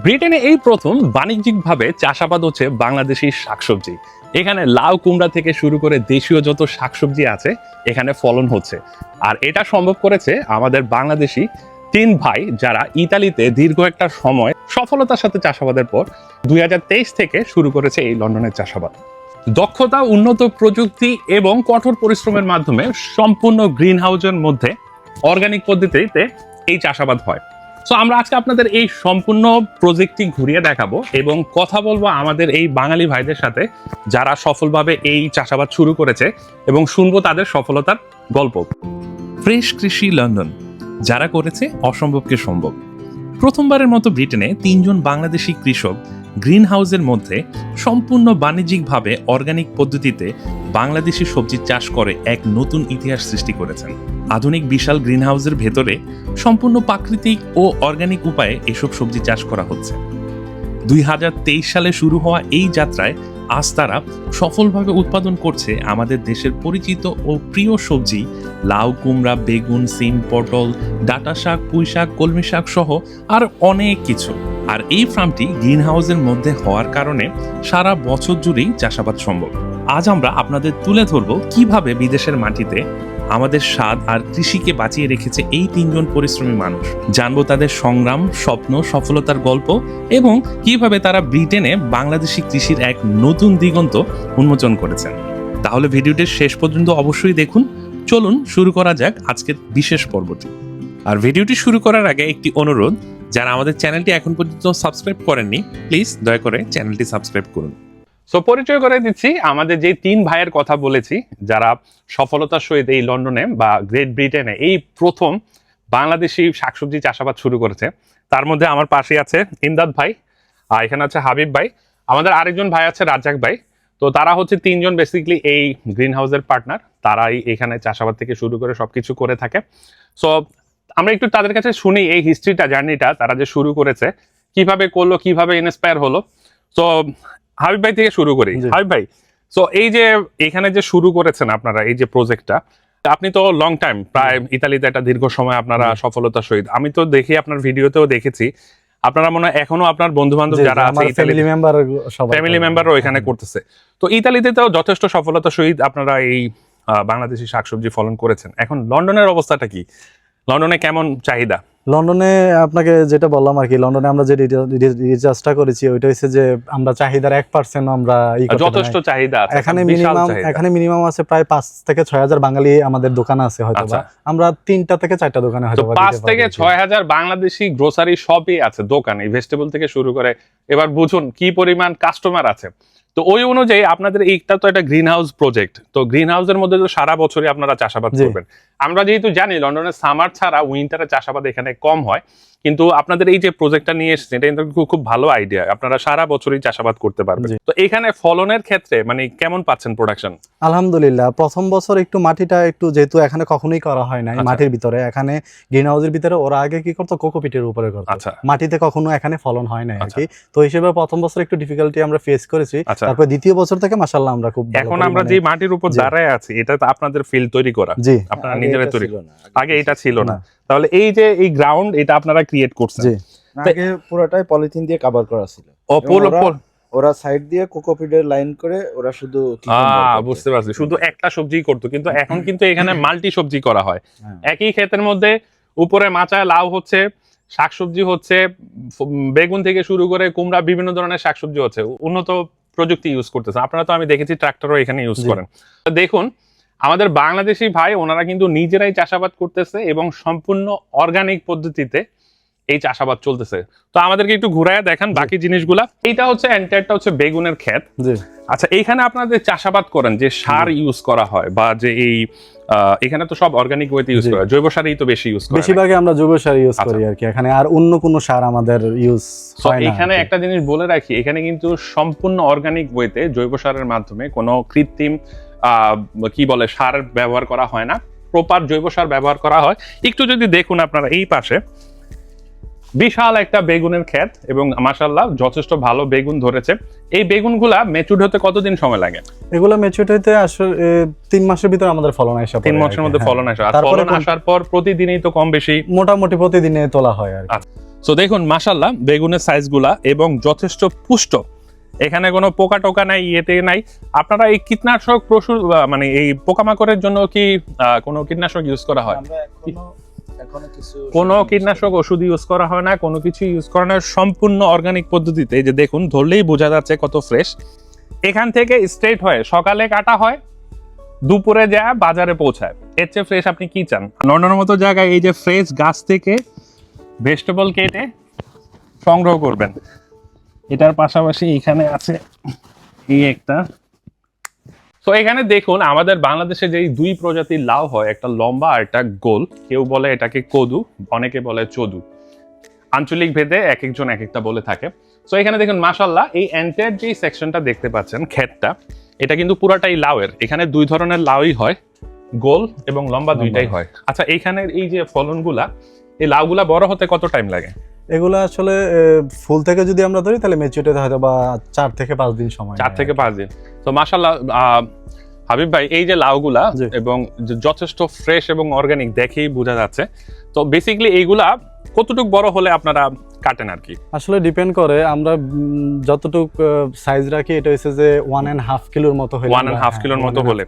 ব্রিটেনে এই প্রথম বাণিজ্যিকভাবে চাষাবাদ হচ্ছে বাংলাদেশি শাকসবজি। এখানে লাউ কুমড়া থেকে শুরু করে দেশীয় যত শাকসবজি আছে এখানে ফলন হচ্ছে। আর এটা সম্ভব করেছে আমাদের বাংলাদেশি 3 ভাই, যারা ইতালিতে দীর্ঘ একটা সময় সফলতার সাথে চাষাবাদের পর 2023 থেকে শুরু করেছে এই লন্ডনের চাষাবাদ। দক্ষতা, উন্নত প্রযুক্তি এবং কঠোর পরিশ্রমের মাধ্যমে সম্পূর্ণ গ্রিন হাউসের মধ্যে অর্গানিক পদ্ধতিতে এই চাষাবাদ হয়। সো আমরা আজকে আপনাদের এই সম্পূর্ণ প্রজেক্টটি ঘুরিয়ে দেখাবো এবং কথা বলবো আমাদের এই বাঙালি ভাইদের সাথে যারা সফলভাবে এই চাষাবাদ শুরু করেছে এবং শুনবো তাদের সফলতার গল্প। ফ্রেশ কৃষি লন্ডন, যারা করেছে অসম্ভবকে সম্ভব। প্রথমবারের মতো ব্রিটেনে 3 জন বাংলাদেশি কৃষক গ্রিন হাউসের মধ্যে সম্পূর্ণ বাণিজ্যিকভাবে অর্গানিক পদ্ধতিতে বাংলাদেশি সবজি চাষ করে এক নতুন ইতিহাস সৃষ্টি করেছেন। আধুনিক বিশাল গ্রিন হাউসের ভেতরে সম্পূর্ণ প্রাকৃতিক ও অর্গানিক উপায়ে এসব সবজি চাষ করা হচ্ছে। 2023 সালে শুরু হওয়া এই যাত্রায় আজ তারা সফলভাবে উৎপাদন করছে আমাদের দেশের পরিচিত ও প্রিয় সবজি লাউ, কুমড়া, বেগুন, সিম, পটল, ডাঁটা শাক, পুঁই শাক, কলমি শাক সহ আর অনেক কিছু। আর এই ফার্মটি গ্রিন হাউসের মধ্যে হওয়ার কারণে সারা বছর জুড়েই চাষাবাদ সম্ভব। আজ আমরা আপনাদের তুলে ধরব কিভাবে বিদেশের মাটিতে আমাদের স্বাদ আর কৃষিকে বাঁচিয়ে রেখেছে এই 3 জন পরিশ্রমী মানুষ। জানবো তাদের সংগ্রাম, স্বপ্ন, সফলতার গল্প এবং কিভাবে তারা ব্রিটেনে বাংলাদেশি কৃষির এক নতুন দিগন্ত উন্মোচন করেছেন। তাহলে ভিডিওটির শেষ পর্যন্ত অবশ্যই দেখুন। চলুন শুরু করা যাক আজকের বিশেষ পর্বটি। আর ভিডিওটি শুরু করার আগে একটি অনুরোধ, যারা আমাদের চ্যানেলটি এখন পর্যন্ত সাবস্ক্রাইব করেননি, প্লিজ দয়া করে চ্যানেলটি সাবস্ক্রাইব করুন। সো পরিচয় করে দিচ্ছি আমাদের যে 3 ভাইয়ের কথা বলেছি, যারা সফলতার সহিত এই লন্ডনে বা গ্রেট ব্রিটেনে এই প্রথম বাংলাদেশি শাকসবজি চাষাবাদ শুরু করেছে। তার মধ্যে আমার পাশে আছে ইমদাদ ভাই, আর এখানে আছে হাবিব ভাই, আমাদের আরেকজন ভাই আছে রাজ্জাক ভাই। তো তারা হচ্ছে 3 জন বেসিক্যালি এই গ্রিন হাউসের পার্টনার। তারাই এখানে চাষাবাদ থেকে শুরু করে সবকিছু করে থাকে। সো আমরা একটু তাদের কাছে শুনি এই হিস্ট্রিটা, জার্নিটা, তারা যে শুরু করেছে, কিভাবে করলো, কিভাবে ইন্সপায়ার হলো। সো হাবিব ভাই থেকে শুরু করি। হাবিব ভাই, সো এই যে এখানে যে শুরু করেছেন আপনারা এই যে প্রজেক্টটা, আপনি তো লং টাইম, প্রায় ইতালিতে একটা দীর্ঘ সময় আপনারা সফলতার সহিত, আমি তো দেখি আপনার ভিডিওতেও দেখেছি আপনারা মনে হয় এখনো আপনার বন্ধু বান্ধব যারা আছে ফ্যামিলি মেম্বারও এখানে করতেছে। তো ইতালিতে তো যথেষ্ট সফলতার সহিত আপনারা এই বাংলাদেশি শাকসবজি ফলন করেছেন। এখন লন্ডনের অবস্থাটা কি? লন্ডনে কেমন চাহিদা? লন্ডনে আপনাকে যেটা বললাম আর কি, লন্ডনে আমরা যে রিসার্চটা করেছি ওইটা হচ্ছে যে আমরা চাহিদার 1% আমরা যথেষ্ট চাহিদা আছে। এখানে মিনিমাম আছে প্রায় 5 থেকে 6,000 বাঙালি আমাদের দোকান আছে হয়তো। আমরা 3টা থেকে 4টা দোকানে হয়তো 5 থেকে 6,000 বাংলাদেশি গ্রোসারি সবই আছে দোকানে, ভেজিটেবল থেকে শুরু করে। এবার বুঝুন কি পরিমাণ কাস্টমার আছে। তো ওই অনুযায়ী আপনাদের এইটা তো একটা গ্রিন হাউস প্রজেক্ট, তো গ্রিন হাউসের মধ্যে তো সারা বছরই আপনারা চাষাবাদ করবেন। আমরা যেহেতু জানি লন্ডনের সামার ছাড়া উইন্টারে চাষাবাদ এখানে কম হয়, কিন্তু আপনাদের এই যে প্রজেক্টটা নিয়ে এসেছেন এটা কিন্তু খুব ভালো আইডিয়া, আপনারা সারা বছরই চাষাবাদ করতে পারবেন। তো এখানে ফলনের ক্ষেত্রে মানে কেমন পাচ্ছেন প্রোডাকশন? আলহামদুলিল্লাহ, প্রথম বছর একটু মাটিটা একটু, যেহেতু এখানে কখনোই করা হয় না মাটির ভিতরে, এখানে গ্রিন হাউসের ভিতরে ওরা আগে কি করতো, কোকোপিটের উপরে করতো, মাটিতে কখনো এখানে ফলন হয় না আর কি। তো হিসেবে প্রথম বছর একটু ডিফিকাল্টি আমরা ফেস করেছি। তারপর দ্বিতীয় বছর থেকে মাশাআল্লাহ আমরা খুব ভালো। এখন আমরা যে মাটির উপর দাঁড়ায় আছি এটা তো আপনাদের ফিল্ড তৈরি করা, আপনারা নিজেরা তৈরি, আগে এটা ছিল না। তাহলে এই যে এই গ্রাউন্ড এটা আপনারা ক্রিয়েট করছেন? আগে পুরোটাই পলিথিন দিয়ে কভার করা ছিল। ওরা সাইড দিয়ে কোকোপিটের লাইন করে ওরা শুধু বুঝতে পারছি, শুধু একটা সবজি করতো, কিন্তু এখন কিন্তু এখানে মাল্টি সবজি করা হয়। একই ক্ষেতের মধ্যে উপরে মাচায় লাউ হচ্ছে, শাকসবজি হচ্ছে, বেগুন থেকে শুরু করে কুমড়া, বিভিন্ন ধরনের শাকসবজি হচ্ছে। উন্নত প্রযুক্তি ইউজ করতেছে আপনারা, তো আমি দেখেছি ট্রাক্টরও এখানে ইউজ করেন। দেখুন আমাদের বাংলাদেশি ভাই ওনারা কিন্তু নিজেরাই চাষাবাদ করতেছে এবং সম্পূর্ণ অর্গানিক পদ্ধতিতে এই চাষাবাদ চলতেছে। তো আমাদেরকে একটু ঘুরায় দেখান বাকি জিনিসগুলা। এইটা হচ্ছে এন্টারটা হচ্ছে বেগুনের ক্ষেত। আচ্ছা, এইখানে আপনাদের চাষাবাদ করেন যে সার ইউজ করা হয় বা যে এই এখানে তো সব অর্গানিক ওয়েতে ইউজ করা হয়, জৈব সারই তো বেশি ইউজ করা হয়। বেশিরভাগই আমরা জৈব সার ইউজ করি আর কি, এখানে আর অন্য কোনো সার আমাদের ইউজ হয় না। এখানে একটা জিনিস বলে রাখি, এখানে কিন্তু সম্পূর্ণ অর্গানিক ওয়েতে জৈব সারের মাধ্যমে কোনো কৃত্রিম কি বলে সার ব্যবহার করা হয় না, প্রপার জৈব সার ব্যবহার করা হয়। একটু যদি দেখুন আপনারা এই পাশে বিশাল একটা বেগুনের ক্ষেত এবং মাশাআল্লাহ যথেষ্ট ভালো বেগুন ধরেছে। এই বেগুনগুলা ম্যাচুরড হতে কতদিন সময় লাগে? এগুলা ম্যাচুরড হতে আসলে 3 মাসের ভিতরে আমাদের ফলন আসে। 3 মাসের মধ্যে ফলন আসে। আর ফলন আসার পর প্রতিদিনই তো কম বেশি মোটামুটি প্রতিদিনে তোলা হয় আর কি। সো দেখুন মাশাআল্লাহ বেগুনের সাইজগুলা এবং যথেষ্ট পুষ্ট, এখানে কোনো পোকা টোকা নাই, ইয়েতে নাই। আপনারা এই কীটনাশক মানে এই পোকামাকড়ের জন্য কি কোনো কীটনাশক ইউজ করা হয়? কোনো কীটনাশক ওষুধ ইউজ করা হয় না, কোনো কিছু ইউজ করা না, সম্পূর্ণ অর্গানিক পদ্ধতিতে। এই যে দেখুন, ধরলেই বোঝা যাচ্ছে কত ফ্রেশ। এখান থেকে স্ট্রেট হয়, সকালে কাটা হয়, দুপুরে যা বাজারে পৌঁছায়। এর চেয়ে ফ্রেশ আপনি কি চান? লন্ডনের মতো জায়গায় এই যে ফ্রেশ গাছ থেকে ভেজিটেবল কেটে সংগ্রহ করবেন। এটার পাশাপাশি এখানে আছে এই একটা। তো এখানে দেখুন আমাদের বাংলাদেশে যেই দুই প্রজাতির লাউ হয়, একটা লম্বা আর একটা গোল। কেউ বলে এটাকে কদু, অনেকে বলে চদু, আঞ্চলিক ভেদে এক একজন এক একটা বলে থাকে। তো এখানে দেখুন মাশাআল্লাহ এই এন্টায়ার যে সেকশনটা দেখতে পাচ্ছেন, ক্ষেতটা, এটা কিন্তু পুরাটাই লাউয়ের। এখানে দুই ধরনের লাউই হয়, গোল এবং লম্বা দুইটাই হয়। আচ্ছা, এইখানের এই যে ফলনগুলা, এই লাউগুলা বড় হতে কত টাইম লাগে? এগুলো আসলে ফুল থেকে যদি আমরা ধরি তাহলে ম্যাচিউরিটি হয়তো বা 4 থেকে 5 দিন সময়। 4 থেকে 5 দিন। তো মাশাআল্লাহ হাবিব ভাই, এই যে লাউগুলা এবং যথেষ্ট ফ্রেশ এবং অর্গানিক, দেখেই বোঝা যাচ্ছে। তো বেসিক্যালি এইগুলা কতটুকু বড় হলে আপনারা কাটেন আর কি? আসলে ডিপেন্ড করে, আমরা যতটুক সাইজ রাখি, এটা হচ্ছে যে 1.5 কিলোর মতো হলে, 1.5 কিলোর মতো হলে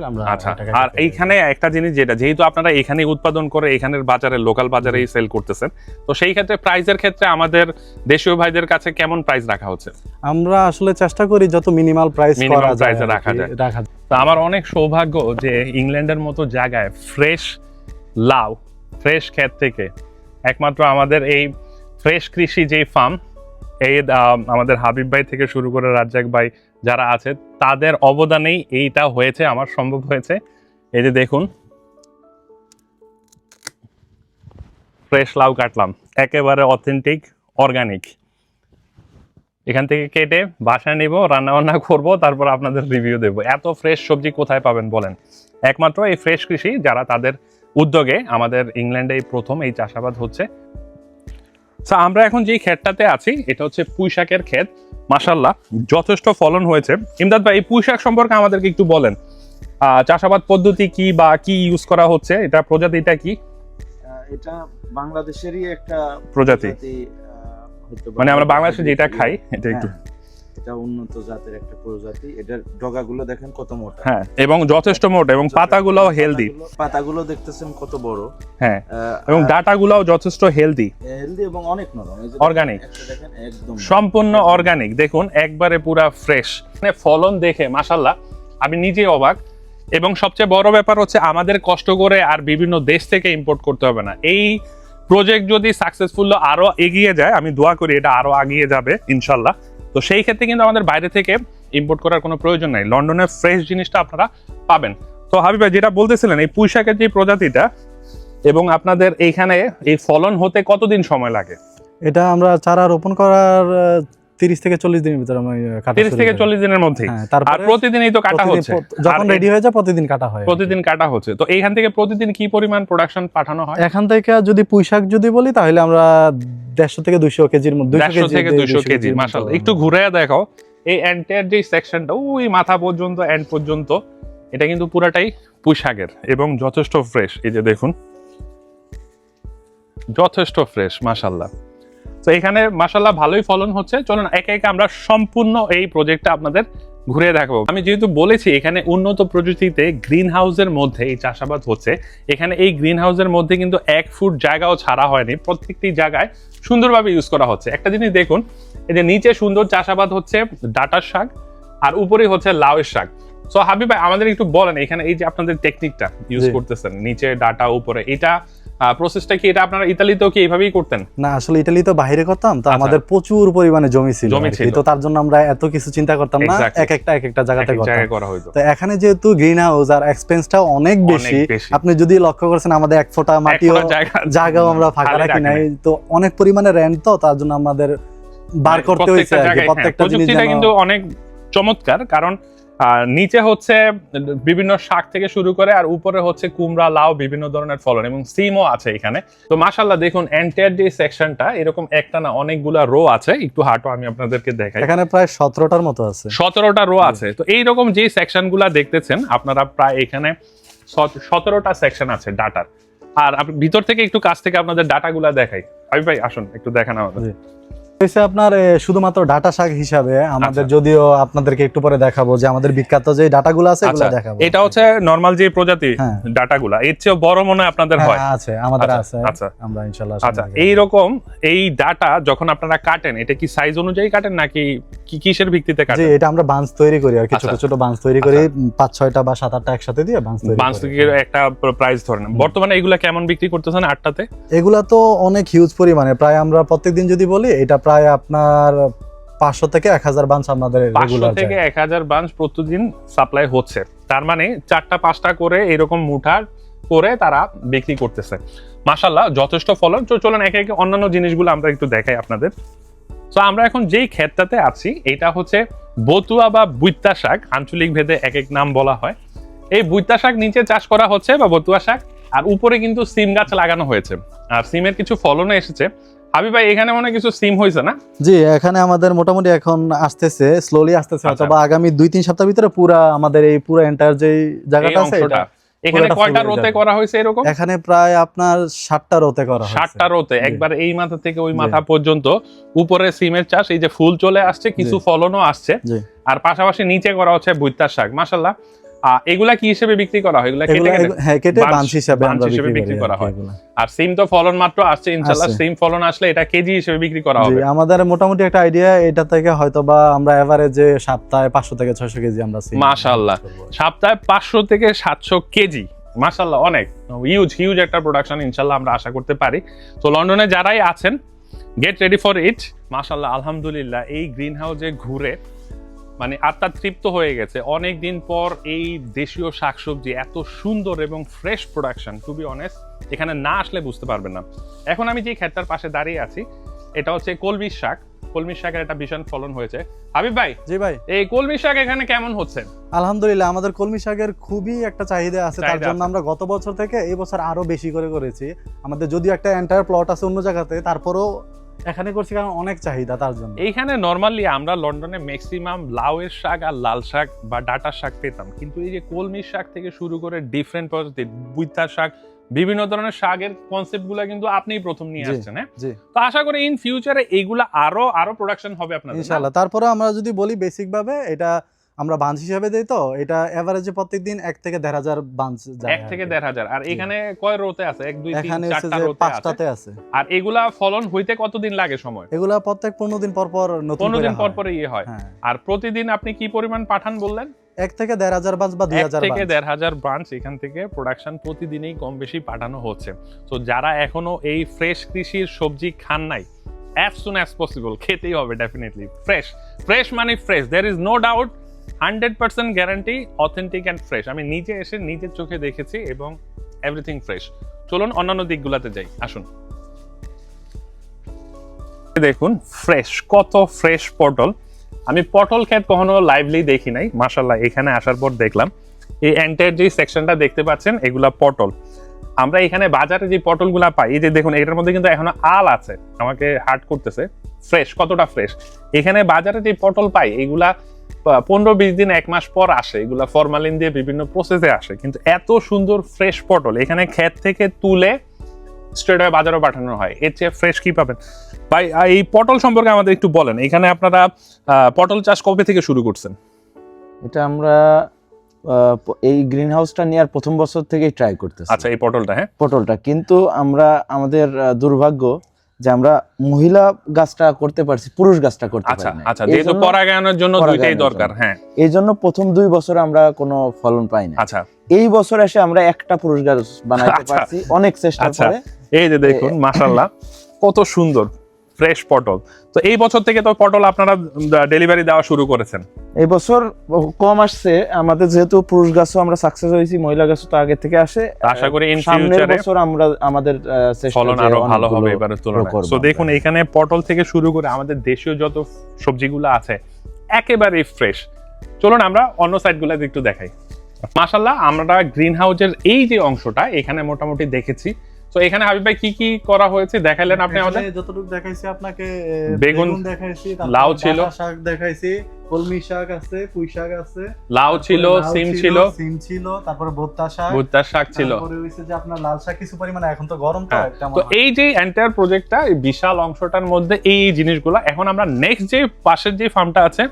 আমরা। আচ্ছা, আর এইখানে একটা জিনিস, যেহেতু আপনারা এখানে উৎপাদন করে এখানের বাজারে, লোকাল বাজারেই সেল করতেছেন, তো সেই ক্ষেত্রে প্রাইসের ক্ষেত্রে আমাদের দেশীয় ভাইদের কাছে কেমন প্রাইস রাখা হচ্ছে? আমরা আসলে চেষ্টা করি যত মিনিমাল প্রাইস করা যায় রাখা যায়। তো আমার অনেক সৌভাগ্য যে ইংল্যান্ডের মতো জায়গায় ফ্রেশ লাউ, ফ্রেশ ক্ষেত থেকে একমাত্র আমাদের এই ফ্রেশ কৃষি যে ফার্ম, এই আমাদের হাবিব ভাই থেকে শুরু করে রাজ্জাক ভাই যারা আছে, তাদের অবদানেই এইটা হয়েছে, আমার সম্ভব হয়েছে। এই যে দেখুন, ফ্রেশ লাউ কাটলাম, একেবারে অথেন্টিক অর্গানিক। এখান থেকে কেটে বাসায় নিব, রান্না বান্না করবো, তারপর আপনাদের রিভিউ দেবো। এত ফ্রেশ সবজি কোথায় পাবেন বলেন? একমাত্র এই ফ্রেশ কৃষি যারা, তাদের উদ্যোগে আমাদের ইংল্যান্ডে প্রথম এই চাষাবাদ হচ্ছে। আমরা এখন যে ক্ষেতটাতে আছি, এটা হচ্ছে পুঁইশাকের ক্ষেত। মাশাআল্লাহ যথেষ্ট ফলন হয়েছে। ইমদাদ ভাই, এই পুঁইশাক সম্পর্কে আমাদেরকে একটু বলেন, চাষাবাদ পদ্ধতি কি বা কি ইউজ করা হচ্ছে, এটা প্রজাতিটা কি? এটা বাংলাদেশেরই একটা প্রজাতি, মানে আমরা বাংলাদেশে যেটা খাই এটা একটু, এটা উন্নত জাতের একটা প্রজাতি। এটার ডগাগুলো দেখেন কত মোটা, হ্যাঁ, এবং যথেষ্ট মোটা, এবং পাতাগুলোও হেলদি। পাতাগুলো দেখতেছেন কত বড়, হ্যাঁ, এবং ডাটাগুলোও যথেষ্ট হেলদি এবং অনেক নরম। অর্গানিক, দেখেন একদম সম্পূর্ণ অর্গানিক। দেখুন একবারে পুরা ফ্রেশ। মানে ফলন দেখে মাশাআল্লাহ আমি নিজেই অবাক। এবং সবচেয়ে বড় ব্যাপার হচ্ছে আমাদের কষ্ট করে আর বিভিন্ন দেশ থেকে ইম্পোর্ট করতে হবে না। এই প্রজেক্ট যদি সাকসেসফুল আরো এগিয়ে যায়, আমি দোয়া করি এটা আরো এগিয়ে যাবে ইনশাল্লাহ। তো সেই ক্ষেত্রে কিন্তু আমাদের বাইরে থেকে ইম্পোর্ট করার কোনো প্রয়োজন নাই, লন্ডনের ফ্রেশ জিনিসটা আপনারা পাবেন। তো হাবিব ভাই, যেটা বলতেছিলেন এই পুঁইশাকের যে প্রজাতিটা, এবং আপনাদের এইখানে এই ফলন হতে কতদিন সময় লাগে? এটা আমরা চারা রোপণ করার 30 থেকে 40 দিনের ভিতরে আমি কাটা 30 থেকে 40 দিনের মধ্যেই। আর প্রতিদিনই তো কাটা হচ্ছে, যখন রেডি হয়ে যায় প্রতিদিন কাটা হয়, প্রতিদিন কাটা হচ্ছে। তো এইখান থেকে প্রতিদিন কি পরিমাণ প্রোডাকশন পাঠানো হয়? এখান থেকে যদি পুঁইশাক যদি বলি তাহলে আমরা 150 থেকে 200 কেজির মধ্যে, 150 থেকে 200 কেজি। মাশাআল্লাহ, একটু ঘুরে দেখাও এই এন্টায়ার যে সেকশনটা, ওই মাথা পর্যন্ত, এন্ড পর্যন্ত, এটা কিন্তু পুরাটাই পুঁইশাকের এবং যথেষ্ট ফ্রেশ। এই যে দেখুন, যথেষ্ট ফ্রেশ মাশাআল্লাহ। তো এখানে মাশাআল্লাহ ভালোই ফলন হচ্ছে। চলুন একে একে আমরা সম্পূর্ণ এই প্রজেক্টটা আপনাদের ঘুরে দেখাবো। আমি যেহেতু বলেছি এখানে উন্নত প্রযুক্তিতে গ্রিন হাউসের মধ্যে এই চাষাবাদ হচ্ছে, এখানে এই গ্রিন হাউসের মধ্যে কিন্তু 1 ফুট জায়গাও ছাড়া হয়নি, প্রত্যেকটি জায়গায় সুন্দরভাবে ইউজ করা হচ্ছে। একটা জিনিস দেখুন, এই যে নিচে সুন্দর চাষাবাদ হচ্ছে ডাটার শাক, আর উপরেই হচ্ছে লাউয়ের শাক। সো হাবিব ভাই, আমাদের একটু বলেন এখানে এই যে আপনাদের টেকনিকটা ইউজ করতেছেন, নিচে ডাটা উপরে, এটা প্রসেসটা কি? এটা আপনারা ইতালিতেও কি এইভাবেই করতেন? না, আসলে ইতালিতে বাইরে করতাম, তো আমাদের প্রচুর পরিমাণে জমি ছিল, তো তার জন্য আমরা এত কিছু চিন্তা করতাম না, এক একটা জায়গাতে করা হতো। তো এখানে যেহেতু গ্রিন হাউস আর এক্সপেন্সটাও অনেক বেশি, আপনি যদি লক্ষ্য করেছেন আমাদের 1 ফোঁটা মাটিও জায়গাও আমরা ফাঁকা রাখি নাই, তো অনেক পরিমাণে রেন্ট, তো তার জন্য আমাদের বার করতে হয়েছে প্রত্যেকটা জিনিস। কিন্তু অনেক চমৎকার, কারণ নিচে হচ্ছে বিভিন্ন শাক থেকে শুরু করে, আর উপরে হচ্ছে কুমড়া, লাউ, বিভিন্ন ধরনের ফলন, এবং সিমও আছে এখানে। তো মাশাআল্লাহ দেখুন এন্টায়ার যে সেকশনটা এরকম একটা না অনেকগুলা রো আছে। একটু হাঁটো, আমি আপনাদেরকে দেখাই। এখানে প্রায় 17টার মতো আছে, 17টা রো আছে। তো এইরকম যে সেকশনগুলা দেখতেছেন আপনারা, প্রায় এখানে 17টা সেকশন আছে ডাটার। আর ভিতর থেকে একটু কাছ থেকে আপনাদের ডাটাগুলা দেখাই। হাবিব ভাই আসুন একটু দেখান আমাদের। হয়েছে আপনার শুধুমাত্র ডাটা শাক হিসাবে আমাদের, আচ্ছা। যদিও আপনাদেরকে একটু পরে দেখাবো যে আমাদের বিখ্যাত যে ডাটাগুলো আছে এগুলো আচ্ছা, দেখাবো। এটা হচ্ছে নরমাল যে প্রজাতি হ্যাঁ। ডাটাগুলা, এর চেয়ে বড় মনে হয় আপনাদের হয়। হ্যাঁ, আছে আমাদের আচ্ছা, আছে। আচ্ছা। আমরা ইনশাআল্লাহ আচ্ছা, এইরকম এই ডাটা যখন আপনারা কাটেন, এটা কি সাইজ অনুযায়ী কাটেন নাকি কিসের ভিত্তিতে জি, কাটেন? এটা আমরা বাঞ্চ তৈরি করি আর কি, আচ্ছা। ছোট ছোট বাঞ্চ তৈরি করি, 5-6টা বা 7-8টা একসাথে দিয়ে বাঞ্চ তৈরি বাঁশ করি। থেকে একটা প্রাইস ধরেন, বর্তমানে এগুলা কেমন বিক্রি করতেছেন আটটাতে? এগুলা তো অনেক হিউজ পরিমাণে, প্রায় আমরা প্রত্যেকদিন যদি বলি এটা প্রায় আপনার 500 থেকে 1000 বাঞ্চ আমাদের 500 রেগুলার থেকে 1000 বাঞ্চ প্রতিদিন সাপ্লাই হচ্ছে, তার মানে 4টা-5টা করে এরকম মুঠা করে তারা বিক্রি করতেছে। মাশাআল্লাহ, যথেষ্ট ফলন। তো চলুন একে একে অন্যান্য জিনিসগুলো আমরা একটু দেখাই আপনাদের। তো আমরা এখন যেই ক্ষেতটাতে আছি এটা হচ্ছে বতুয়া বা বুইত্তা শাক, আঞ্চলিক ভেদে এক এক নাম বলা হয়। এই বুইত্তা শাক নিচে চাষ করা হচ্ছে বা বতুয়া শাক, আর উপরে কিন্তু সিম গাছ লাগানো হয়েছে, আর সিমের কিছু ফলনও এসেছে। হাবিব ভাই, এখানে মনে হয় কিছু সিম হয়েছে না? জি, এখানে আমাদের মোটামুটি এখন আসতেছে, স্লোলি আসতেছে, আচ্ছা। অথবা আগামী 2-3 সপ্তাহের ভিতরে পুরা আমাদের এই পুরো এন্টায়ার যে জায়গাটা আছে এটা এখানে পুরোটা কয়টা ফুল হয়ে রোতে যাবে। করা হয়েছে এরকম? এখানে প্রায় আপনার 7টা রোতে করা হয়েছে। 7টা রোতে একবার এই মাথা থেকে ওই মাথা পর্যন্ত উপরে সিমের চাষ, এই যে ফুল চলে আসছে, কিছু ফলনও আসছে, জি। আর পাশাপাশি নিচে করা হচ্ছে বুইত্তার শাক। মাশাআল্লাহ, এগুলা কি হিসেবে বিক্রি করা হয়? এগুলা কেটে কেটে হ্যাঁ, কেটে বাঞ্চ বাঞ্চ হিসাবে বাঞ্চ আমরা হিসেবে বিক্রি করি করা আর কি হয়। এগুলা। আর সিম তো ফলন মাত্র আসছে, ইনশাআল্লাহ আসছে। সিম ফলন আসলে এটা কেজি হিসেবে বিক্রি করা জি, হবে। আমাদের মোটামুটি একটা আইডিয়া, এটা থেকে হয়তোবা আমরা এভারেজে সপ্তাহে 500 থেকে 600 কেজি আমরা সিম মাশাআল্লাহ, সপ্তাহে 500 থেকে 700 কেজি, মাশাআল্লাহ, অনেক হিউজ একটা প্রোডাকশন ইনশাআল্লাহ আমরা আশা করতে পারি। তো লন্ডনে যারাই আছেন, গেট রেডি ফর ইট। মাশাআল্লাহ, আলহামদুলিল্লাহ, এই গ্রিন হাউসে ঘুরে মানে আত্মা তৃপ্ত হয়ে গেছে। অনেক দিন পর এই দেশীয় শাকসবজি, এত সুন্দর এবং fresh production, to be honest এখানে না আসলে বুঝতে পারবেন না। এখন আমি যে ক্ষেতটার পাশে দাঁড়িয়ে আছি এটা হচ্ছে কলমি শাক। কলমি শাকের একটা ভীষণ ফলন হয়েছে। হাবিব ভাই, জি ভাই, এই কলমি শাক এখানে কেমন হচ্ছে? আলহামদুলিল্লাহ, আমাদের কলমি শাকের খুবই একটা চাহিদা আছে, তার চাহিদা জন্য আছে। আমরা গত বছর থেকে এই বছর আরো বেশি করে করেছি। আমাদের যদিও একটা এন্টায়ার প্লট আছে অন্য জায়গাতে, তারপরেও এখানে করছি কারণ অনেক চাহিদা তার জন্য। এইখানে নরমালি আমরা লন্ডনে ম্যাক্সিমাম লাউয়ের শাক আর লাল শাক বা ডাটার শাক পেতাম, কিন্তু এই যে কলমি শাক থেকে শুরু করে ডিফারেন্ট প্রজাতির বুইত্তার শাক, বিভিন্ন ধরনের শাকের কনসেপ্ট গুলা কিন্তু আপনিই প্রথম নিয়ে জি, আসছেন। হ্যাঁ, জি, তো আশা করি ইন ফিউচারে এইগুলা আরো প্রোডাকশন হবে আপনাদের, না? ইনশাআল্লাহ। তারপরে আমরা যদি বলি বেসিক ভাবে, এটা আমরা বাঞ্চ হিসাবে দেই, তো এটা এভারেজে প্রত্যেকদিন 1 থেকে 1.5 বাঞ্চ যায়। 1 থেকে 1.5, আর এখানে কয় রোতে আছে? 1 2 3 এখানে হচ্ছে 4টা যে রোতে আছে। 5টাতে আছে। আর এগুলা ফলন হইতে কতদিন লাগে সময়? এগুলা প্রত্যেক 15 দিন পর পর নতুন 15 দিন করে পর হয়। পরে ইয়ে হয়। হ্যাঁ, আর প্রতিদিন আপনি কি পরিমাণ পাঠান বললেন? 1 থেকে 1.5 বাঞ্চ বা 1 2000 থেকে বাঞ্চ। 1.5 ব্রাঞ্চ এখান থেকে প্রোডাকশন প্রতিদিনই কম বেশি পাঠানো হচ্ছে। তো যারা এখনো এই ফ্রেশ কৃষির সবজি খান নাই, as soon as possible খেতেই হবে ডেফিনেটলি। ফ্রেশ মানে fresh, there is no doubt, 100% guarantee, authentic and fresh. আমি নিজে এসে নিজের চোখে দেখেছি এবং এভরিথিং ফ্রেশ। চলুন অন্যান্য দিকগুলোতে যাই, আসুন। দেখুন ফ্রেশ, কত ফ্রেশ পটল। আমি পটল ক্ষেত কখনো লাইভলি দেখি নাই, মাশাআল্লাহ এখানে আসার পর দেখলাম। এই এন্টায়ার যে সেকশনটা দেখতে পাচ্ছেন এগুলা পটল। আমরা এখানে বাজারে যে পটলগুলা পাই, এই যে দেখুন এটার মধ্যে কিন্তু এখনো আল আছে, আমাকে হার্ট করতেছে। ফ্রেশ, কতটা ফ্রেশ। এখানে বাজারে যে পটল পাই এগুলা 15-20 দিন 1 মাস পর আসে, এগুলা ফরমালিন দিয়ে বিভিন্ন প্রসেসে আসে, কিন্তু এত সুন্দর ফ্রেশ পটল এখানে ক্ষেত থেকে তুলে স্ট্রেট হয়ে বাজারে পাঠানো হয়। এর চেয়ে ফ্রেশ কি পাবেন ভাই? এই পটল সম্পর্কে আমাদের একটু বলেন। এখানে আপনারা পটল চাষ কবে থেকে শুরু করছেন? এটা আমরা এই গ্রিন হাউসটা নেওয়ার প্রথম বছর থেকেই ট্রাই করতেছি। আচ্ছা, এই পটলটা, হ্যাঁ, পটলটা, কিন্তু আমরা আমাদের দুর্ভাগ্য যে আমরা মহিলা গাছটা করতে পারছি, পুরুষ গাছটা করতে আচ্ছা পারি না। আচ্ছা, যেহেতু পরাগায়নের জন্য দুইটাই পরাগায়নের দরকার। জন্য। হ্যাঁ, এই জন্য প্রথম 2 বছর আমরা কোনো ফলন পাই না। আচ্ছা এই বছর এসে আমরা একটা পুরুষ গাছ বানাইতে আচ্ছা। পারছি অনেক চেষ্টার আচ্ছা, পরে। এই যে দেখুন মাশাআল্লাহ কত সুন্দর ফ্রেশ পটল। তো এই বছর থেকে তো পটল আপনারা ডেলিভারি দেওয়া শুরু করেছেন। এই বছর কম আসছে আমাদের, যেহেতু পুরুষ গাছও আমরা সাকসেস হয়েছি, মহিলা গাছও তো আগে থেকে আসে। আশা করি ইন সামনের ফিউচারে বছর আমরা আমাদের চেষ্টা ফলন যে আরো ভালো অনেকগুলো হবে এবারে তুলনায়। করবো সো দেখুন আমরা। এখানে পটল থেকে শুরু করে আমাদের দেশীয় যত সবজিগুলো আছে একেবারে ফ্রেশ। চলুন আমরা অন্য সাইডগুলো একটু দেখাই। মাশাআল্লাহ, আমরা গ্রিন হাউসের এই যে অংশটা এখানে মোটামুটি দেখেছি। তো এখানে হাবিব ভাই কি কি করা হয়েছে দেখাইলেন আপনি আমাদের? যতটুকু দেখাইছি আপনাকে, বেগুন দেখাইছি, লাউ ছিল, শাক দেখাইছি, কলমি শাক আছে, পুঁই শাক আছে, লাউ ছিল, সিম ছিল, তারপরে ভুট্টা শাক ছিল, তারপরে হইছে যে আপনার লাল শাক কিছু পরিমাণে, এখন তো গরম তো একটা। তো এই যে এন্টায়ার প্রজেক্টটা, এই বিশাল অংশটার মধ্যে এই জিনিসগুলো। এখন আমরা নেক্সট যে পাশের যে ফার্মটা আছে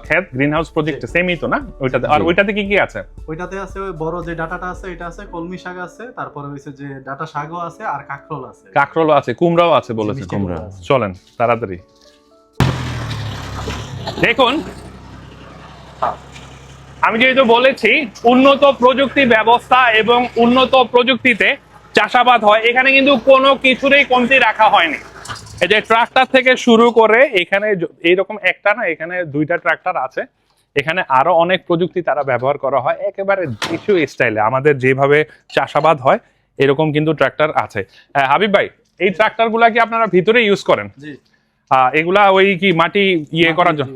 ক্ষেত গ্রিন হাউস প্রজেক্ট, সেমই তো না ওইটাতে? আর ওইটাতে কি কি আছে? ওইটাতে আছে ওই বড় যে ডাটাটা আছে, এটা আছে, কলমি শাক আছে, তারপরে হইছে যে ডাটা শাকও আছে, আর কাকরোল আছে। কাকরোলও আছে, কুমড়াও আছে বলেছে। কুমড়া চলেন তাড়াতাড়ি দেখুন। আমি যেহেতু বলেছি উন্নত প্রযুক্তি ব্যবস্থা এবং উন্নত প্রযুক্তিতে চাষাবাদ হয়, এখানে কিন্তু কোনো কিছুরই কমতি রাখা হয়নি। এই যে ট্রাক্টর থেকে শুরু করে এখানে এইরকম একটা না, এখানে 2টা ট্রাক্টর আছে। এখানে আরো অনেক প্রযুক্তি তারা ব্যবহার করা হয়, একেবারে দেশীয় স্টাইলে আমাদের যেভাবে চাষাবাদ হয় এরকম কিন্তু ট্রাক্টর আছে। হাবিব ভাই, এই ট্রাক্টর গুলা কি আপনারা ভিতরে ইউজ করেন? জি। এগুলা ওই কি মাটি করার জন্য?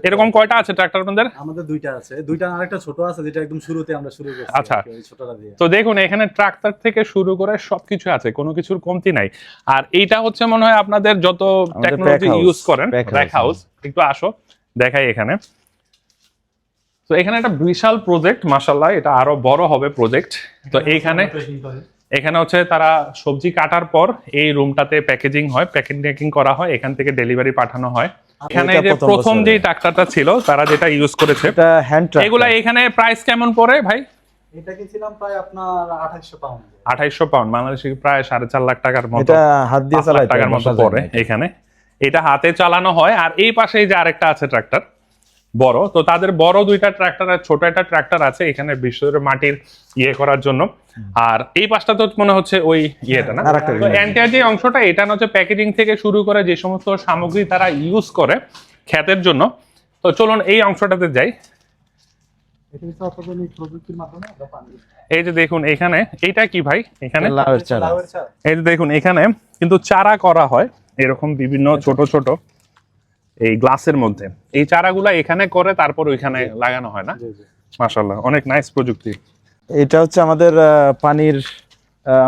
এরকম কয়টা আছে ট্রাক্টর আপনাদের? আমাদের 2টা আছে, 2টা, আরেকটা ছোট আছে যেটা একদম শুরুতে আমরা শুরু করছি। আচ্ছা, ওই ছোটটা দিয়ে। তো দেখুন এখানে ট্রাক্টর থেকে শুরু করে সবকিছু আছে, কোনো কিছুর কমতি নাই। আর এইটা হচ্ছে মনে হয় আপনাদের যত টেকনোলজি ইউজ করেন, প্যাক হাউস। একটু আসো দেখাই এখানে। তো এখানে একটা বিশাল প্রজেক্ট, মাশাআল্লাহ, এটা আরো বড় হবে প্রজেক্ট। তো এখানে হচ্ছে তারা সবজি কাটার পর এই রুমটাতে প্যাকেজিং হয়, প্যাকিং করা হয়, এখান থেকে ডেলিভারি পাঠানো হয়। এখানে যে প্রথম যে ট্রাক্টরটা ছিল তারা যেটা ইউজ করেছে, এটা হ্যান্ড ট্রাক্টর। এগুলা এখানে প্রাইস কেমন পড়ে ভাই? এটা কিনছিলাম প্রায় আপনার 2800 পাউন্ড। 2800 পাউন্ড, বাংলাদেশে প্রায় 4.5 লাখ টাকার মতো। এটা হাত দিয়ে চালাতে টাকার মতো পড়ে এখানে। এটা হাতে চালানো হয়। আর এই পাশে যে আরেকটা আছে ট্রাক্টর বড়, তো তাদের বড় 2টা ট্রাক্টর আর ছোট একটা ট্রাক্টর আছে এখানে বিশেষ মাটির করার জন্য। আর এই পাশটা তো মনে হচ্ছে ওই ইয়েটা না? তো এন্টায়ার যে অংশটা, এটা হচ্ছে প্যাকেজিং থেকে শুরু করে যে সমস্ত সামগ্রী তারা ইউজ করে ক্ষেতের জন্য। তো চলুন এই অংশটাতে যাই। এই যে দেখুন এখানে, এইটা কি ভাই? এখানে এই যে দেখুন এখানে কিন্তু চারা করা হয় এরকম বিভিন্ন ছোট ছোট এই গ্লাসের মধ্যে। এই চারাগুলা এখানে করে তারপর ওইখানে লাগানো হয় না? মাশাআল্লাহ, অনেক নাইস প্রযুক্তি। এটা হচ্ছে আমাদের পানির,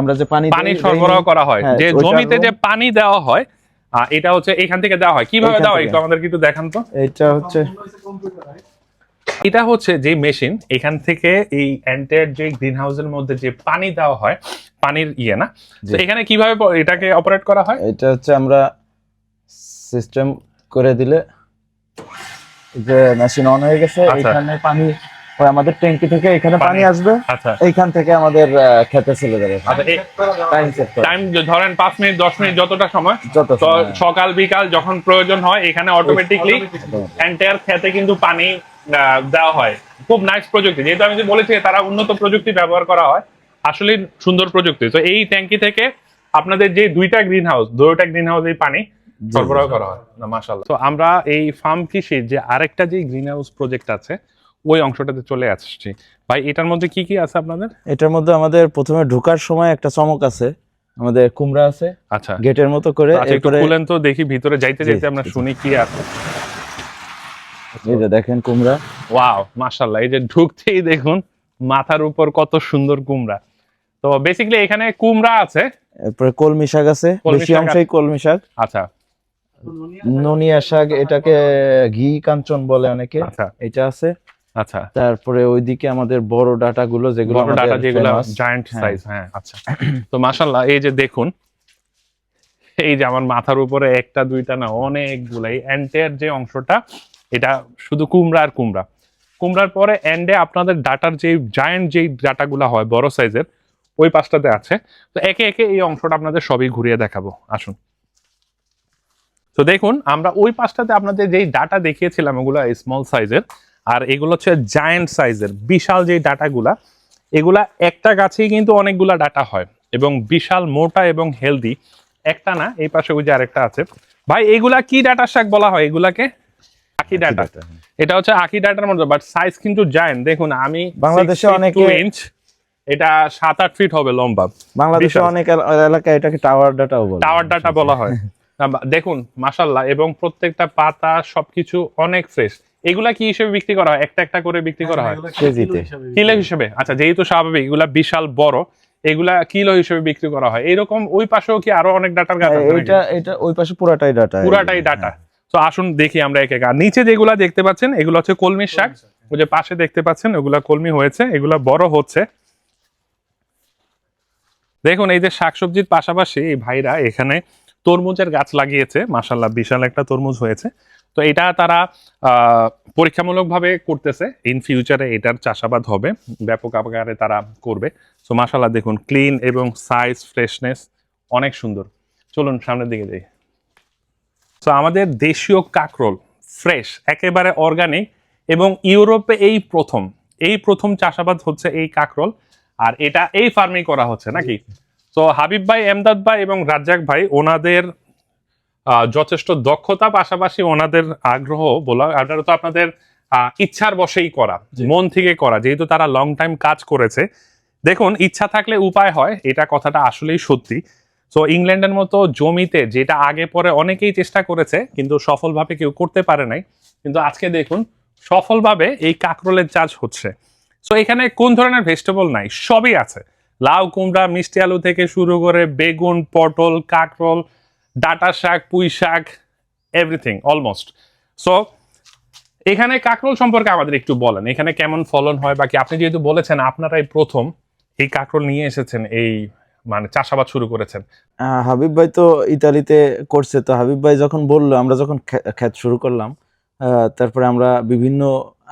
আমরা যে পানি সরবরাহ করা হয়, যে জমিতে যে পানি দেওয়া হয়, এটা হচ্ছে এখান থেকে দেওয়া হয়। কিভাবে দেওয়া হয় একটু আমাদেরকে একটু দেখান তো। এটা হচ্ছে যে মেশিন, এখান থেকে এই এন্টায়ার যে গ্রিন হাউসের মধ্যে যে পানি দেওয়া হয়, পানির না, তো এখানে কিভাবে এটাকে অপারেট করা হয়? এটা হচ্ছে আমরা সিস্টেম করে দিলে যে মেশিন অন হয়ে গেছে, এখানে পানি আমাদের ট্যাঙ্কি থেকে এখানে পানি আসবে। আচ্ছা, এইখান থেকে আমাদের খেতে চলে যাবে। টাইম ধরেন 5 মিনিট 10 মিনিট যতটা সময়, সকাল বিকাল যখন প্রয়োজন হয় এখানে অটোমেটিকলি এন্টায়ার খেতে কিন্তু পানি দেওয়া হয়। খুব নাইস প্রযুক্তি। যেহেতু আমি যে বলেছি তারা উন্নত প্রযুক্তি ব্যবহার করা হয়, আসলে সুন্দর প্রযুক্তি। তো এই ট্যাঙ্কি থেকে আপনাদের যে 2টা গ্রিন হাউস এই পানি সরবরাহ করা হয় না? মাশাআল্লাহ। তো আমরা এই ফার্ম কৃষির যে আরেকটা যে গ্রিন হাউস প্রজেক্ট আছে ওই অংশটাতে চলে আসছি। ভাই এটার মধ্যে কি কি আছে আপনাদের? এটার মধ্যে আমাদের প্রথমে ঢোকার সময় একটা চমক আছে, আমাদের কুমড়া আছে। আচ্ছা, গেটের মতো করে। এরপরে খুলেন তো দেখি, ভিতরে যাইতে যাইতে আমরা শুনি কি আছে। এই যে দেখেন কুমড়া। ওয়াও, মাশাআল্লাহ। এই যে ঢুকতেই দেখুন মাথার উপর কত সুন্দর কুমড়া। তো বেসিক্যালি এখানে কুমড়া আছে, এরপরে কলমি শাক আছে, বেশি অংশই কলমি শাক। আচ্ছা, ননিয়া শাক, এটাকে ঘি কাঞ্চন বলে অনেকে। আচ্ছা, এটা আছে। আচ্ছা, তারপরে ওইদিকে আমাদের বড় ডাটা গুলো, যেগুলো জায়ান্ট সাইজ। হ্যাঁ, আচ্ছা। তো মাশাআল্লাহ, এই যে দেখুন, এই যে আমার মাথার উপরে একটা 2টা না, অনেকগুলাই এন্টায়ার যে অংশটা, এটা শুধু কুমড়া আর কুমড়া। কুমড়ার পরে এন্ডে আপনাদের ডাটার যে জায়ান্ট যে ডাটাগুলো হয় বড় সাইজের, ওই পাশটাতে আছে। তো একে একে এই অংশটা আপনাদের সবই ঘুরিয়ে দেখাবো, আসুন। তো দেখুন, আমরা ওই পাশটাতে আপনাদের যেই ডাটা দেখিয়েছিলাম ওগুলো স্মল সাইজের, আর এগুলো হচ্ছে জায়ান্ট সাইজের বিশাল যে ডাটাগুলা। এগুলা একটা গাছেই কিন্তু অনেকগুলা ডাটা হয় এবং বিশাল মোটা এবং হেলদি। একটা না, এই পাশে ওই যে আরেকটা আছে। ভাই এগুলা কি ডাটা শাক বলা হয়? এগুলাকে আখি ডাটা। এটা হচ্ছে আখি ডাটার মতো, বাট সাইজ কিন্তু জায়ান্ট। দেখুন, আমি বাংলাদেশে অনেক ইঞ্চ, এটা 7-8 ফিট হবে লম্বা। বাংলাদেশে অনেক এলাকায় এটাকে টাওয়ার ডাটাও বলে, টাওয়ার ডাটা বলা হয়। দেখুন মাশাআল্লাহ, এবং প্রত্যেকটা পাতা সবকিছু অনেক ফ্রেশ। এগুলা কি হিসেবে বিক্রি করা হয়? একটা একটা করে বিক্রি করা হয় কেজিতে, কিলো হিসেবে। আচ্ছা, যেহেতু স্বাভাবিক এগুলা বিশাল বড়, এগুলা কিলো হিসেবে বিক্রি করা হয়। এরকম ওই পাশেও কি আরো অনেক ডাটার গাছ আছে? এটা ওই পাশে পুরাটাই ডাটা, পুরাটাই ডাটা। তো আসুন দেখি আমরা এক এক। আর নিচে যেগুলা দেখতে পাচ্ছেন এগুলো হচ্ছে কলমির শাক। ওই যে পাশে দেখতে পাচ্ছেন ওগুলা কলমি হয়েছে, এগুলা বড় হচ্ছে। দেখুন এই যে শাকসবজির পাশাপাশি এই ভাইরা এখানে তরমুজের গাছ লাগিয়েছে, মাশাআল্লাহ বিশাল একটা তরমুজ হয়েছে। তো এটা তারা পরীক্ষামূলকভাবে করতেছে, ইন ফিউচারে এটার চাষাবাদ হবে, ব্যাপক আকারে তারা করবে। সো মাশাআল্লাহ দেখুন ক্লিন এবং সাইজ ফ্রেশনেস অনেক সুন্দর। চলুন সামনের দিকে যাই। তো আমাদের দেশীয় কাঁকরোল ফ্রেশ, একেবারে অর্গানিক, এবং ইউরোপে এই প্রথম চাষাবাদ হচ্ছে এই কাঁকরোল, আর এটা এই ফার্মেই করা হচ্ছে নাকি? তো হাবিব ভাই, এমদাদ ভাই এবং রাজ্জাক ভাই ওনাদের যথেষ্ট দক্ষতা, পাশাপাশি ওনাদের আগ্রহ বলা, এটা তো আপনাদের ইচ্ছার বশেই করা, মন থেকে করা, যেহেতু তারা লং টাইম কাজ করেছে। দেখুন ইচ্ছা থাকলে উপায় হয়, এটা কথাটা আসলেই সত্যি। তো ইংল্যান্ডের মতো জমিতে, যেটা আগে পরে অনেকেই চেষ্টা করেছে কিন্তু সফলভাবে কেউ করতে পারে নাই, কিন্তু আজকে দেখুন সফলভাবে এই কাঁকরোলের চাষ হচ্ছে। সো এখানে কোন ধরনের ভেজিটেবল নাই, সবই আছে। লাউ কুমড়া, মিষ্টি আলু থেকে শুরু করে বেগুন, পটল, কাঁকরোল, ডাঁটা শাক, পুঁই শাক, এভরিথিং অলমোস্ট। সো এখানে কাঁকরোল সম্পর্কে আমাদের একটু বলেন, এখানে কেমন ফলন হয়, বাকি আপনি যেহেতু বলেছেন আপনারাই প্রথম এই কাঁকরোল নিয়ে এসেছেন, এই মানে চাষাবাদ শুরু করেছেন। হাবিব ভাই তো ইতালিতে করছে, তো হাবিব ভাই যখন বললো, আমরা যখন খেত শুরু করলাম, তারপরে আমরা বিভিন্ন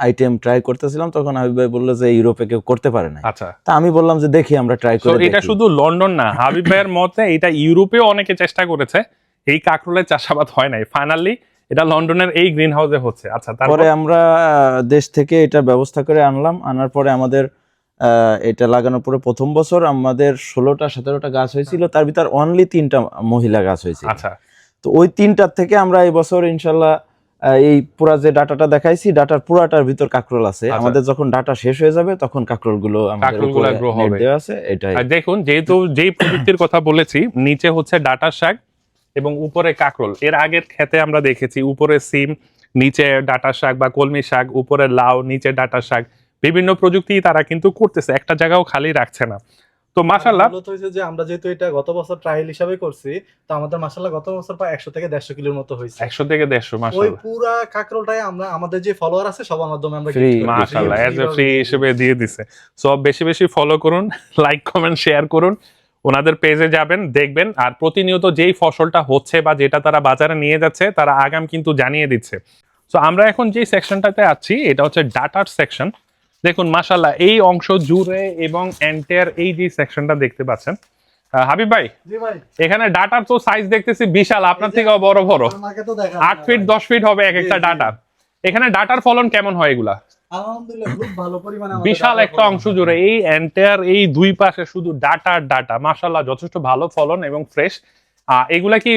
আইটেম ট্রাই করতেছিলাম, তখন হাবিব ভাই বললো যে ইউরোপে কেউ করতে পারে না। আচ্ছা, তা আমি বললাম যে দেখি আমরা ট্রাই করে। এটা শুধু লন্ডন না, হাবিব ভাইয়ের মতে এটা ইউরোপেও অনেকে চেষ্টা করেছে, এই কাঁকরোলের চাষাবাদ হয় নাই, ফাইনালি এটা লন্ডনের এই গ্রিন হাউসে হচ্ছে। আচ্ছা, তারপরে আমরা দেশ থেকে এটা ব্যবস্থা করে আনলাম, আনার পরে আমাদের এটা লাগানোর পরে প্রথম বছর আমাদের 16-17টা গাছ হয়েছিল, তার ভিতর অনলি 3টা মহিলা গাছ হয়েছিল। আচ্ছা, তো ওই 3টার থেকে আমরা এই বছর ইনশাল্লাহ এই পুরা যে ডাটাটা দেখাইছি, ডাটার পুরাটার ভিতর কাঁকরোল আছে। আমাদের যখন ডাটা শেষ হয়ে যাবে তখন কাঁকরোলগুলো আমাদের উপরে নেট দেওয়া আছে। এটাই দেখুন, যেহেতু যেই প্রযুক্তির কথা বলেছি, নিচে হচ্ছে ডাটা শাক এবং উপরে কাঁকরোল। এর আগের ক্ষেতে আমরা দেখেছি উপরে সিম, নিচে ডাটা শাক বা কলমি শাক, উপরে লাউ, নিচে ডাটা শাক। বিভিন্ন প্রযুক্তি তারা কিন্তু করতেছে, একটা জায়গাও খালি রাখছে না। তো মাশাআল্লাহ যে আমরা যেহেতু এটা গত বছর ট্রায়াল হিসাবে করছি, তো আমাদের মাশাআল্লাহ গত বছর প্রায় 100 থেকে 150 কিলোর মতো হয়েছে। 100 থেকে 150 ওই মাশাআল্লাহ। পুরা কাঁকরোলটাই আমরা আমাদের যে ফলোয়ার আছে সবার মাধ্যমে আমরা মাশাআল্লাহ এজ এ ফ্রি হিসেবে দিয়ে দিছে। সো বেশি বেশি ফলো করুন, লাইক কমেন্ট শেয়ার করুন, ওনাদের পেজে যাবেন দেখবেন। আর প্রতিনিয়ত যেই ফসলটা হচ্ছে বা যেটা তারা বাজারে নিয়ে যাচ্ছে, তারা আগাম কিন্তু জানিয়ে দিচ্ছে। সো আমরা এখন যে সেকশনটাতে আছি এটা হচ্ছে ডাটার সেকশন। দেখুন মাশাআল্লাহ এই অংশ জুড়ে এবং এন্টায়ার এই যে সেকশনটা দেখতে পাচ্ছেন, হাবিব ভাই এখানে ডাটার তো সাইজ দেখতেছি বিশাল, আপনার থেকেও বড় বড়, 8 ফিট 10 ফিট হবে এক একটা ডাটা। এখানে ডাটার ফলন কেমন হয় এগুলা? আলহামদুলিল্লাহ খুব ভালো পরিমাণে বিশাল একটা অংশ জুড়ে এই এন্টায়ার এই দুই পাশে শুধু ডাটা মাশাআল্লাহ যথেষ্ট ভালো ফলন এবং ফ্রেশ। এগুলা কি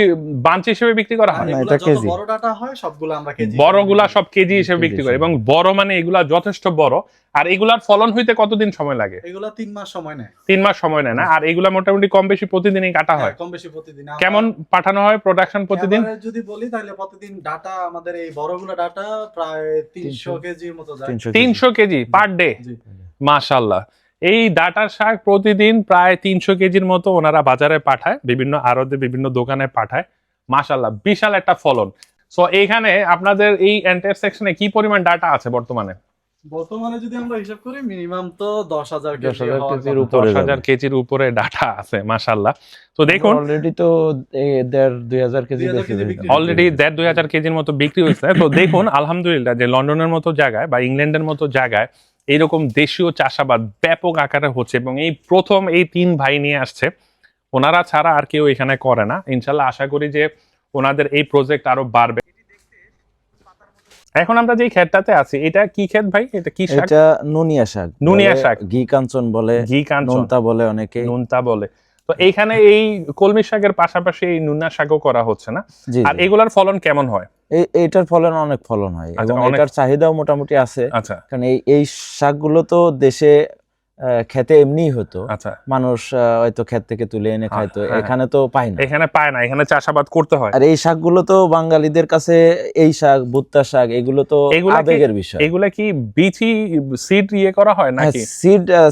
বাঞ্চ হিসেবে বিক্রি করা হয়? এটা কেজি, বড় ডাটা হয় সবগুলো আমরা কেজি, বড়গুলা সব কেজি হিসেবে বিক্রি করে, এবং বড় মানে এগুলা যথেষ্ট বড়। আর এগুলার ফলন হইতে কতদিন সময় লাগে? এগুলা 3 মাস সময় নেয়। 3 মাস সময় নেয় না? আর এগুলা মোটামুটি কম বেশি প্রতিদিনই কাটা হয়? কম বেশি প্রতিদিন। কেমন পাঠানো হয় প্রোডাকশন প্রতিদিন? যদি বলি তাহলে প্রতিদিন ডাটা আমাদের এই বড়গুলো ডাটা প্রায় 300 কেজির মতো যায়। 300 কেজি পার ডে? মাশাআল্লাহ। এই ডাটার শাক প্রতিদিন প্রায় 300 কেজির মতো ওনারা বাজারে পাঠায়, বিভিন্ন আড়তে বিভিন্ন দোকানে পাঠায়। মাশাআল্লাহ বিশাল একটা ফলন। সো এইখানে আপনাদের এই এন্টার সেকশনে কি পরিমাণ ডাটা আছে বর্তমানে? বর্তমানে যদি আমরা হিসাব করি মিনিমাম তো 10,000 কেজির উপরে ডাটা আছে মাশাআল্লাহ। তো দেখুন অলরেডি তো 1.5-2,000 কেজি অলরেডি 1.5-2,000 কেজির মতো বিক্রি হয়েছে। তো দেখুন আলহামদুলিল্লাহ যে লন্ডনের মতো জায়গায় বা ইংল্যান্ডের মতো জায়গায় এইরকম দেশীয় চাষাবাদ ব্যাপক আকারে হচ্ছে, এবং এই প্রথম এই 3 ভাই নিয়ে আসছে, ওনারা ছাড়া আর কেউ এখানে করে না। ইনশাল্লাহ আশা করি যে ওনাদের এই প্রজেক্ট আরো বাড়বে। এখন আমরা যে ক্ষেতটাতে আছি এটা কি ক্ষেত ভাই? এটা কি শাক? এটা নুনিয়া শাক। নুনিয়া শাক, ঘি কাঞ্চন বলে, নোনতা বলে অনেকে, নোনতা বলে। তো এইখানে এই কলমি শাকের পাশাপাশি এই নুনিয়া শাকও করা হচ্ছে না? আর এগুলার ফলন কেমন হয়? এটার ফলন অনেক ফলন হয় এবং এটার চাহিদাও মোটামুটি আছে। আচ্ছা, কারণ এই শাকগুলো তো দেশে খেতে এমনি হতো, আচ্ছা, মানুষ হয়তো ক্ষেত থেকে তুলে এনে খাইতো, হ্যাঁ। এখানে তো পাই না, এখানে পায় না, এখানে চাষাবাদ করতে হয়। আর এই শাকগুলো তো বাঙালিদের কাছে, এই শাক ভুট্টা শাক এগুলো তো এগুলা কি- আবেগের বিষয়। এগুলা কি বিচি সিড ইয়ে করা হয় নাকি?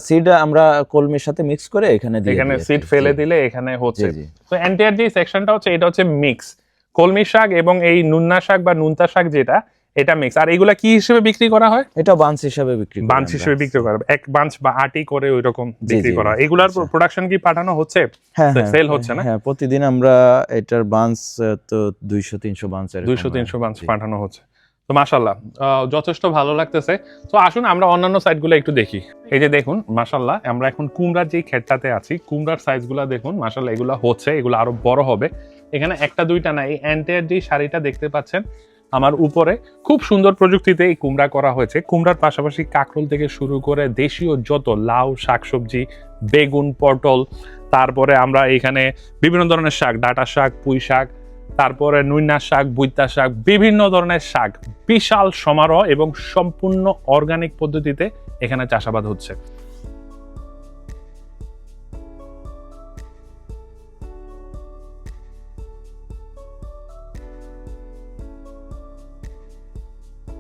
সিড আমরা কলমির সাথে মিক্স করে এখানে দিয়ে এখানে দিই আর সিড কি। ফেলে জি, দিলে এখানে হচ্ছে। জি, জি। তো এন্টায়ার যে সেকশনটা হচ্ছে এটা হচ্ছে মিক্স কলমি শাক এবং এই নুন্না শাক বা নুনতা শাক যেটা, এটা মিক্স। আর এগুলা কি হিসেবে বিক্রি করা হয়? এটা বাঞ্চ হিসাবে বিক্রি করি বাঞ্চ আমরা। হিসেবে বিক্রি করা হয়, এক বাঞ্চ বা আটি করে ওইরকম জি, বিক্রি জি, করা হয়। এগুলার আচ্ছা। প্রোডাকশন কি পাঠানো হচ্ছে? হ্যাঁ, হ্যাঁ, সেল হচ্ছে না? হ্যাঁ, প্রতিদিন আমরা এটার বাঞ্চ তো 200-300 বাঞ্চ, 200-300 বাঞ্চ পাঠানো হচ্ছে। তো মাশাআল্লাহ যথেষ্ট ভালো লাগতেছে। তো আসুন আমরা অন্যান্য সাইটগুলো একটু দেখি। এই যে দেখুন মাশাআল্লাহ, আমরা এখন কুমড়ার যে ক্ষেতটাতে আছি, কুমড়ার সাইজগুলো দেখুন মাশাআল্লাহ, এগুলো হচ্ছে, এগুলো আরো বড় হবে। এখানে একটা দুইটা না, এই এন্টায়ার যে শাড়িটা দেখতে পাচ্ছেন আমার উপরে, খুব সুন্দর প্রযুক্তিতে এই কুমড়া করা হয়েছে। কুমড়ার পাশাপাশি কাঁকরোল থেকে শুরু করে দেশীয় যত লাউ, শাকসবজি, বেগুন, পটল, তারপরে আমরা এখানে বিভিন্ন ধরনের শাক, ডাঁটা শাক, পুঁই শাক, তারপরে নুইনা শাক, বুইতা শাক, বিভিন্ন ধরনের শাক, বিশাল সমারোহ এবং সম্পূর্ণ অর্গানিক পদ্ধতিতে এখানে চাষাবাদ হচ্ছে।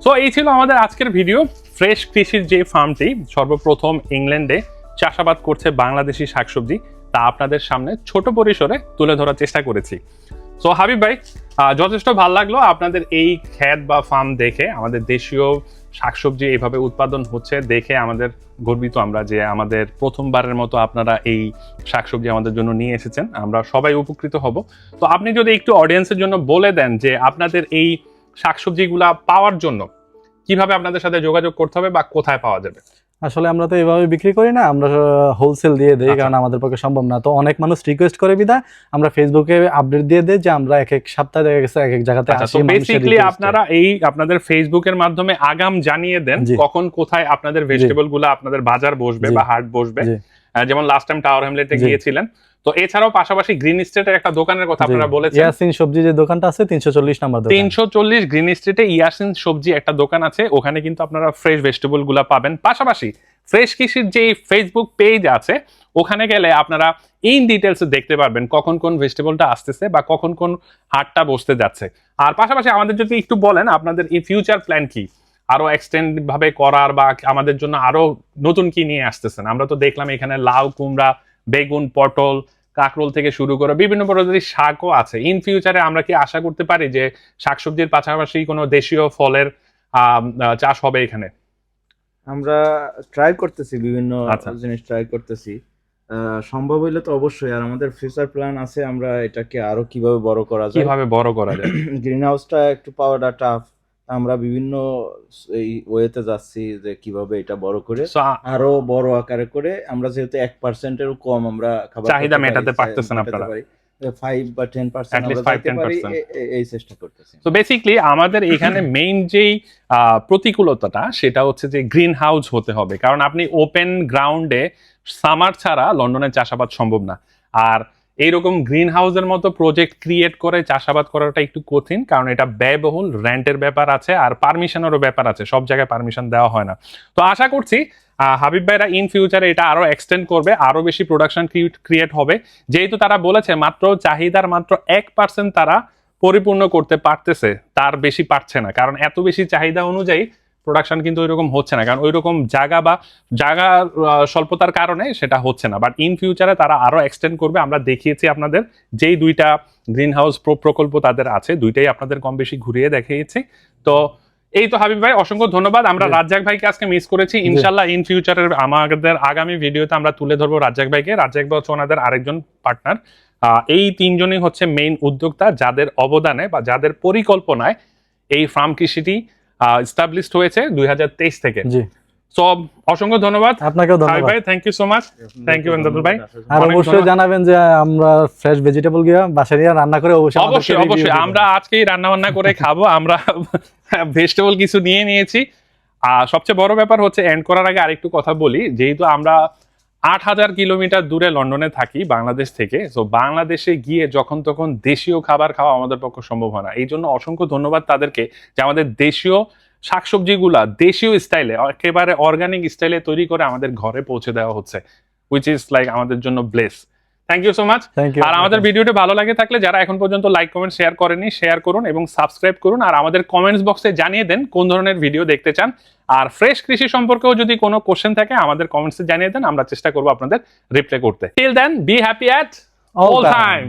সো এই ছিল আমাদের আজকের ভিডিও। ফ্রেশ কৃষির যে ফার্মটি সর্বপ্রথম ইংল্যান্ডে চাষাবাদ করছে বাংলাদেশি শাকসবজি, তা আপনাদের সামনে ছোট পরিসরে তুলে ধরার চেষ্টা করেছি। সো হাবিব ভাই, যথেষ্ট ভালো লাগলো আপনাদের এই ক্ষেত বা ফার্ম দেখে। আমাদের দেশীয় শাকসবজি এইভাবে উৎপাদন হচ্ছে দেখে আমাদের গর্বিত আমরা, যে আমাদের প্রথমবারের মতো আপনারা এই শাকসবজি আমাদের জন্য নিয়ে এসেছেন। আমরা সবাই উপকৃত হব। তো আপনি যদি একটু অডিয়েন্সের জন্য বলে দেন যে আপনাদের এই শাকসবজিগুলা পাওয়ার জন্য কিভাবে আপনাদের সাথে যোগাযোগ করতে হবে বা কোথায় পাওয়া যাবে? আসলে আমরা তো এইভাবে বিক্রি করি না, আমরা হোলসেল দিয়ে দেই, আচ্ছা। কারণ আমাদের পক্ষে সম্ভব না। তো অনেক মানুষ রিকোয়েস্ট করে বিধায় আমরা ফেসবুকে আপডেট দিয়ে দেই যে আমরা এক এক সপ্তাহে দেখা গেছে এক এক জায়গাতে আসি। তো বেসিক্যালি আপনারা এই আপনাদের ফেসবুকের মাধ্যমে আগাম জানিয়ে দেন জি। কখন কোথায় আপনাদের ভেজিটেবল গুলো আপনাদের বাজার বসবে জি। বা হাট বসবে। জি। যেমন লাস্ট টাইম টাওয়ার হ্যামলেটে জি। গিয়েছিলেন। তো এছাড়াও পাশাপাশি গ্রিন স্ট্রিটের একটা দোকানের কথা আপনারা বলেছেন। ইয়াসিন সবজি যে দোকানটা আছে 340 নাম্বার দোকান। 340 গ্রিন স্ট্রিটে ইয়াসিন সবজি একটা দোকান আছে, ওখানে কিন্তু আপনারা ফ্রেশ ভেজিটেবল গুলা পাবেন। পাশাপাশি ফ্রেশ কৃষির যে ফেসবুক পেজ আছে, ওখানে গেলে আপনারা ইন ডিটেলস দেখতে পারবেন কখন কোন ভেজিটেবলটা আসতেছে বা কখন কোন হাটটা বসতে যাচ্ছে। আর পাশাপাশি আমাদের যদি একটু বলেন আপনাদের এই ফিউচার প্ল্যান কি, আরো এক্সটেন্ড ভাবে করার বা আমাদের জন্য আরো নতুন কি নিয়ে আসতেছেন? আমরা তো দেখলাম এখানে লাউ, কুমড়া, বেগুন, পটল, কাঁকরোল থেকে শুরু করে বিভিন্ন প্রজাতির শাকও আছে। ইন ফিউচারে আমরা কি আশা করতে পারি যে শাকসবজির পাশাপাশি কোনো দেশীয় ফলের চাষ হবে এখানে? আমরা ট্রাই করতেছি, বিভিন্ন আচ্ছা। জিনিস ট্রাই করতেছি, সম্ভব হইলে তো অবশ্যই। আর আমাদের ফিউচার প্ল্যান আছে আমরা এটাকে আরো কিভাবে বড় করা যায়, কিভাবে বড় করা যায়। গ্রিন হাউসটা একটু পাওয়াটা টাফ, আমরা বিভিন্ন এই ওয়েতে যাচ্ছি যে কিভাবে এটা বড় করে So, আরো বড় আকারে করে। আমরা যেহেতু 1%-এরও কম আমরা খাবার চাহিদা করতে মেটাতে পারি, পারতেছেন মেটাতে আপনারা। পারি। 5 বা 10% At least আমরা যাইতে 5-10% পারি, এই চেষ্টা করতেছি। তো বেসিক্যালি আমাদের এখানে মেইন যেই প্রতিকূলতাটা সেটা হচ্ছে যে গ্রিন হাউস হতে হবে, কারণ আপনি ওপেন গ্রাউন্ডে সামার ছাড়া লন্ডনে চাষাবাদ সম্ভব না। আর এইরকম গ্রিন হাউসের মতো প্রজেক্ট ক্রিয়েট করে চাষাবাদ করাটা একটু কঠিন, কারণ এটা ব্যয়বহুল, রেন্টের ব্যাপার আছে আর পারমিশনেরও ব্যাপার আছে, সব জায়গায় পারমিশন দেওয়া হয় না। তো আশা করছি হাবিব ভাইরা ইন ফিউচারে এটা আরো এক্সটেন্ড করবে, আরো বেশি প্রোডাকশন ক্রিয়েট হবে। যেহেতু তারা বলেছে মাত্র চাহিদার মাত্র 1% তারা পরিপূর্ণ করতে পারতেছে, তার বেশি পারছে না, কারণ এত বেশি চাহিদা অনুযায়ী প্রোডাকশন কিন্তু ওইরকম হচ্ছে না, কারণ ওইরকম জায়গা স্বল্পতার কারণে সেটা হচ্ছে না। বাট ইন ফিউচারে তারা আরো এক্সটেন্ড করবে। আমরা দেখিয়েছি আপনাদের যেই দুইটা গ্রিন হাউস প্রকল্প তাদের আছে, দুইটাই আপনাদের কম বেশি ঘুরিয়ে দেখিয়েছি। তো এই তো হাবিব ভাই, অসংখ্য ধন্যবাদ। আমরা রাজ্জাক ভাইকে আজকে মিস করেছি। ইনশাল্লাহ ইন ফিউচারের আমাদের আগামী ভিডিওতে আমরা তুলে ধরবো রাজ্জাক ভাইকে। রাজ্জাক ভাই হচ্ছে ওনাদের আরেকজন পার্টনার। এই তিনজনই হচ্ছে মেইন উদ্যোক্তা, যাদের অবদানে বা যাদের পরিকল্পনায় এই ফার্ম কৃষিটি এস্টাবলিশড হয়েছে 2023 থেকে। জি, সো অসংখ্য ধন্যবাদ আপনাকেও হাবিব ধন্যবাদ। ভাই, thank you so much. Thank you Emdadul ভাই। আর অনেক অবশ্যই ধন্যবাদ। জানাবেন যে আমরা ফ্রেশ ভেজিটেবল গিয়ে বাসায় গিয়ে রান্না করে অবশ্যই আমাদেরকে অবশ্যই review অবশ্যই দিবেন। আমরা আজকেই রান্না বান্না করে খাবো। আমরা ভেজিটেবল কিছু নিয়ে নিয়েছি। আর সবচেয়ে বড় ব্যাপার হচ্ছে, এন্ড করার আগে আরেকটু কথা বলি, যেহেতু আমরা 8000 কিলোমিটার দূরে লন্ডনে থাকি বাংলাদেশ থেকে, তো বাংলাদেশে গিয়ে যখন তখন দেশীয় খাবার খাওয়া আমাদের পক্ষে সম্ভব হয় না। এই জন্য অসংখ্য ধন্যবাদ তাদেরকে যে আমাদের দেশীয় শাকসবজিগুলা দেশীয় স্টাইলে একেবারে অর্গানিক স্টাইলে তৈরি করে আমাদের ঘরে পৌঁছে দেওয়া হচ্ছে, হুইচ ইজ লাইক আমাদের জন্য bless. Thank you so much. Thank you. আর আমাদের ভিডিওটি ভালো লাগে থাকলে যারা এখন পর্যন্ত লাইক কমেন্ট শেয়ার করেনি, শেয়ার করুন এবং সাবস্ক্রাইব করুন। আর আমাদের কমেন্টস বক্সে জানিয়ে দেন কোন ধরনের ভিডিও দেখতে চান। আর ফ্রেশ কৃষি সম্পর্কেও যদি কোনো কোশ্চেন থাকে আমাদের কমেন্টসে জানিয়ে দেন, আমরা চেষ্টা করবো আপনাদের রিপ্লাই করতে। Till then, be happy at all time.